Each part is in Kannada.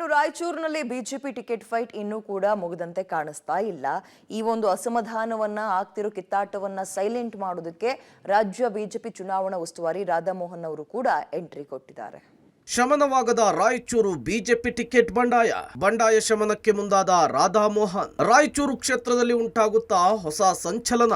ಇನ್ನು ರಾಯಚೂರಿನಲ್ಲಿ ಬಿಜೆಪಿ ಟಿಕೆಟ್ ಫೈಟ್ ಇನ್ನೂ ಕೂಡ ಮುಗಿದಂತೆ ಕಾಣಿಸ್ತಾ ಇಲ್ಲ. ಈ ಒಂದು ಅಸಮಾಧಾನವನ್ನ ಆಗ್ತಿರೋ ಕಿತ್ತಾಟವನ್ನ ಸೈಲೆಂಟ್ ಮಾಡೋದಕ್ಕೆ ರಾಜ್ಯ ಬಿಜೆಪಿ ಚುನಾವಣಾ ಉಸ್ತುವಾರಿ ರಾಧಾಮೋಹನ್ ಅವರು ಕೂಡ ಎಂಟ್ರಿ ಕೊಟ್ಟಿದ್ದಾರೆ. ಶಮನವಾಗದ ರಾಯಚೂರು ಬಿಜೆಪಿ ಟಿಕೆಟ್ ಬಂಡಾಯ ಶಮನಕ್ಕೆ ಮುಂದಾದ ರಾಧಾಮೋಹನ್. ರಾಯಚೂರು ಕ್ಷೇತ್ರದಲ್ಲಿ ಉಂಟಾಗುತ್ತಾ ಹೊಸ ಸಂಚಲನ.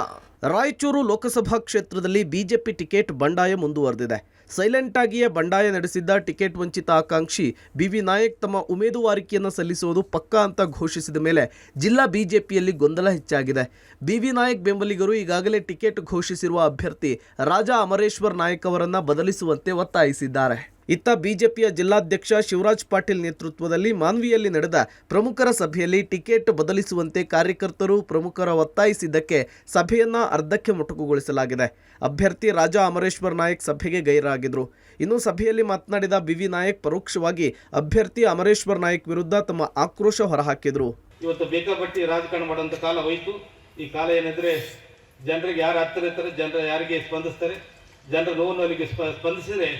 ರಾಯಚೂರು ಲೋಕಸಭಾ ಕ್ಷೇತ್ರದಲ್ಲಿ ಬಿಜೆಪಿ ಟಿಕೆಟ್ ಬಂಡಾಯ ಮುಂದುವರೆದಿದೆ. ಸೈಲೆಂಟ್ ಆಗಿಯೇ ಬಂಡಾಯ ನಡೆಸಿದ್ದ ಟಿಕೆಟ್ ವಂಚಿತ ಆಕಾಂಕ್ಷಿ ಬಿವಿ ನಾಯಕ್ ತಮ್ಮ ಉಮೇದುವಾರಿಕೆಯನ್ನು ಸಲ್ಲಿಸುವುದು ಪಕ್ಕಾ ಅಂತ ಘೋಷಿಸಿದ ಮೇಲೆ ಜಿಲ್ಲಾ ಬಿಜೆಪಿಯಲ್ಲಿ ಗೊಂದಲ ಹೆಚ್ಚಾಗಿದೆ. ಬಿವಿ ನಾಯಕ್ ಬೆಂಬಲಿಗರು ಈಗಾಗಲೇ ಟಿಕೆಟ್ ಘೋಷಿಸಿರುವ ಅಭ್ಯರ್ಥಿ ರಾಜಾ ಅಮರೇಶ್ವರ್ ನಾಯಕ್ ಅವರನ್ನ ಬದಲಿಸುವಂತೆ ಒತ್ತಾಯಿಸಿದ್ದಾರೆ. ಇತ್ತ ಬಿಜೆಪಿಯ ಜಿಲ್ಲಾಧ್ಯಕ್ಷ ಶಿವರಾಜ್ ಪಾಟೀಲ್ ನೇತೃತ್ವದಲ್ಲಿ ಮಾನ್ವಿಯಲ್ಲಿ ನಡೆದ ಪ್ರಮುಖರ ಸಭೆಯಲ್ಲಿ ಟಿಕೆಟ್ ಬದಲಿಸುವಂತೆ ಕಾರ್ಯಕರ್ತರು ಪ್ರಮುಖರ ಒತ್ತಾಯಿಸಿದ್ದಕ್ಕೆ ಸಭೆಯನ್ನ ಅರ್ಧಕ್ಕೆ ಮೊಟಕುಗೊಳಿಸಲಾಗಿದೆ. ಅಭ್ಯರ್ಥಿ ರಾಜಾ ಅಮರೇಶ್ವರ್ ನಾಯಕ್ ಸಭೆಗೆ ಗೈರಾಗಿದ್ರು. ಇನ್ನು ಸಭೆಯಲ್ಲಿ ಮಾತನಾಡಿದ ಬಿವಿ ನಾಯಕ್ ಪರೋಕ್ಷವಾಗಿ ಅಭ್ಯರ್ಥಿ ಅಮರೇಶ್ವರ್ ನಾಯಕ್ ವಿರುದ್ಧ ತಮ್ಮ ಆಕ್ರೋಶ ಹೊರಹಾಕಿದ್ರು. ಇವತ್ತು ಬೇಕಾಪಟ್ಟಿ ರಾಜಕಾರಣ ಮಾಡುವಂತ ಕಾಲ ಹೋಯಿತು. ಈ ಕಾಲ ಏನೆಂದ್ರೆ ಜನರಿಗೆ ಯಾರು ಹತ್ತಿರ ಇರ್ತಾರೆ, ಜನರ ಯಾರಿಗೆ ಸ್ಪಂದಿಸ್ತಾರೆ, ಜನರ ನೋವಿನವರಿಗೆ ಸ್ಪಂದಿಸಿದರೆ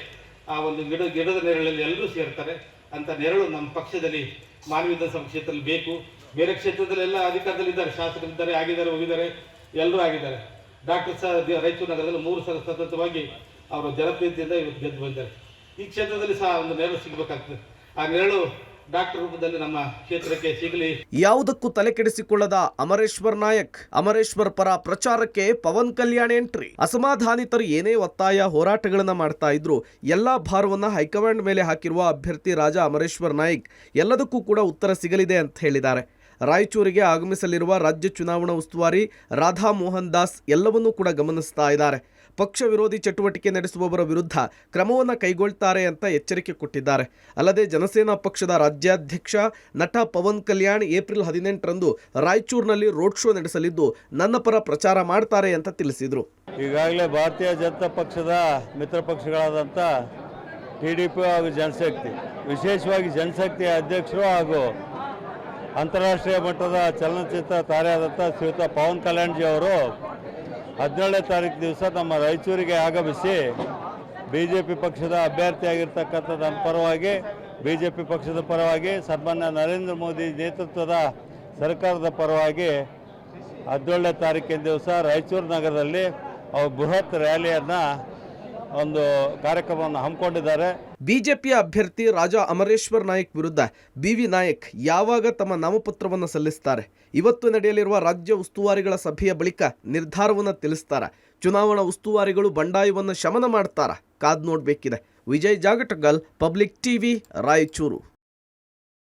ಆ ಒಂದು ಗಿಡದ ನೆರಳಲ್ಲಿ ಎಲ್ಲರೂ ಸೇರ್ತಾರೆ ಅಂತ ನೆರಳು ನಮ್ಮ ಪಕ್ಷದಲ್ಲಿ ಮಾನವ ವಿಧಾನಸಭಾ ಕ್ಷೇತ್ರದಲ್ಲಿ ಬೇಕು. ಬೇರೆ ಕ್ಷೇತ್ರದಲ್ಲೆಲ್ಲ ಅಧಿಕಾರದಲ್ಲಿದ್ದಾರೆ, ಶಾಸಕರಿದ್ದಾರೆ, ಆಗಿದ್ದಾರೆ, ಹೋಗಿದ್ದಾರೆ, ಎಲ್ಲರೂ ಆಗಿದ್ದಾರೆ. ಡಾಕ್ಟರ್ ರಾಯಚೂರು ನಗರದಲ್ಲಿ 3 ಸಲ ಸತತವಾಗಿ ಅವರು ಜನಪ್ರಿಯತೆಯಿಂದ ಇವತ್ತು ಗೆದ್ದು ಬಂದಿದ್ದಾರೆ. ಈ ಕ್ಷೇತ್ರದಲ್ಲಿ ಸಹ ಒಂದು ನೆರಳು ಸಿಗಬೇಕಾಗ್ತದೆ. ಆ ನೆರಳು ಡಾಕ್ಟರ್ ರೂಪದಲ್ಲಿ ನಮ್ಮ ಕ್ಷೇತ್ರಕ್ಕೆ ಸಿಗಲಿ. ಯಾವುದಕ್ಕೂ ತಲೆ ಕೆಡಿಸಿಕೊಳ್ಳದ ಅಮರೇಶ್ವರ್ ನಾಯಕ್. ಅಮರೇಶ್ವರ್ ಪರ ಪ್ರಚಾರಕ್ಕೆ ಪವನ್ ಕಲ್ಯಾಣ್ ಎಂಟ್ರಿ. ಅಸಮಾಧಾನಿತರು ಏನೇ ಒತ್ತಾಯ ಹೋರಾಟಗಳನ್ನ ಮಾಡ್ತಾ ಇದ್ರು ಎಲ್ಲಾ ಭಾರವನ್ನ ಹೈಕಮಾಂಡ್ ಮೇಲೆ ಹಾಕಿರುವ ಅಭ್ಯರ್ಥಿ ರಾಜಾ ಅಮರೇಶ್ವರ್ ನಾಯಕ್ ಎಲ್ಲದಕ್ಕೂ ಕೂಡ ಉತ್ತರ ಸಿಗಲಿದೆ ಅಂತ ಹೇಳಿದ್ದಾರೆ. ರಾಯಚೂರಿಗೆ ಆಗಮಿಸಲಿರುವ ರಾಜ್ಯ ಚುನಾವಣಾ ಉಸ್ತುವಾರಿ ರಾಧಾ ಮೋಹನ್ ದಾಸ್ ಎಲ್ಲವನ್ನೂ ಕೂಡ ಗಮನಿಸ್ತಾ ಇದ್ದಾರೆ. ಪಕ್ಷ ವಿರೋಧಿ ಚಟುವಟಿಕೆ ನಡೆಸುವವರ ವಿರುದ್ಧ ಕ್ರಮವನ್ನು ಕೈಗೊಳ್ತಾರೆ ಅಂತ ಎಚ್ಚರಿಕೆ ಕೊಟ್ಟಿದ್ದಾರೆ. ಅಲ್ಲದೆ ಜನಸೇನಾ ಪಕ್ಷದ ರಾಜ್ಯಾಧ್ಯಕ್ಷ ನಟ ಪವನ್ ಕಲ್ಯಾಣ್ ಏಪ್ರಿಲ್ 18ರಂದು ರಾಯಚೂರಿನಲ್ಲಿ ರೋಡ್ ಶೋ ನಡೆಸಲಿದ್ದು ನನ್ನ ಪರ ಪ್ರಚಾರ ಮಾಡ್ತಾರೆ ಅಂತ ತಿಳಿಸಿದರು. ಈಗಾಗಲೇ ಭಾರತೀಯ ಜನತಾ ಪಕ್ಷದ ಮಿತ್ರ ಪಕ್ಷಗಳಾದಂಥ TDP ಹಾಗೂ ಜನಶಕ್ತಿ, ವಿಶೇಷವಾಗಿ ಜನಶಕ್ತಿಯ ಅಧ್ಯಕ್ಷರು ಹಾಗೂ ಅಂತಾರಾಷ್ಟ್ರೀಯ ಮಟ್ಟದ ಚಲನಚಿತ್ರ ತಾರೆಯಾದಂಥ ಶ್ರೀಯುತ ಪವನ್ ಕಲ್ಯಾಣ್ಜಿ ಅವರು 17ನೇ ತಾರೀಕು ದಿವಸ ನಮ್ಮ ರಾಯಚೂರಿಗೆ ಆಗಮಿಸಿ BJP ಪಕ್ಷದ ಅಭ್ಯರ್ಥಿಯಾಗಿರ್ತಕ್ಕಂಥ ನಮ್ಮ ಪರವಾಗಿ, BJP ಪಕ್ಷದ ಪರವಾಗಿ, ಸನ್ಮಾನ್ಯ ನರೇಂದ್ರ ಮೋದಿ ನೇತೃತ್ವದ ಸರ್ಕಾರದ ಪರವಾಗಿ 17ನೇ ತಾರೀಕಿನ ದಿವಸ ರಾಯಚೂರು ನಗರದಲ್ಲಿ ಅವರು ಬೃಹತ್ ರ್ಯಾಲಿಯನ್ನು ಒಂದು ಕಾರ್ಯಕ್ರಮವನ್ನು ಹಮ್ಮಿಕೊಂಡಿದ್ದಾರೆ. ಬಿಜೆಪಿಯ ಅಭ್ಯರ್ಥಿ ರಾಜಾ ಅಮರೇಶ್ವರ್ ನಾಯಕ್ ವಿರುದ್ಧ ಬಿವಿ ನಾಯಕ್ ಯಾವಾಗ ತಮ್ಮ ನಾಮಪತ್ರವನ್ನು ಸಲ್ಲಿಸ್ತಾರೆ? ಇವತ್ತು ನಡೆಯಲಿರುವ ರಾಜ್ಯ ಉಸ್ತುವಾರಿಗಳ ಸಭೆಯ ಬಳಿಕ ನಿರ್ಧಾರವನ್ನು ತಿಳಿಸ್ತಾರ? ಚುನಾವಣಾ ಉಸ್ತುವಾರಿಗಳು ಬಂಡಾಯವನ್ನು ಶಮನ ಮಾಡ್ತಾರ? ಕಾದ್ ನೋಡಬೇಕಿದೆ. Vijay Jagatagal, public TV, Raichur.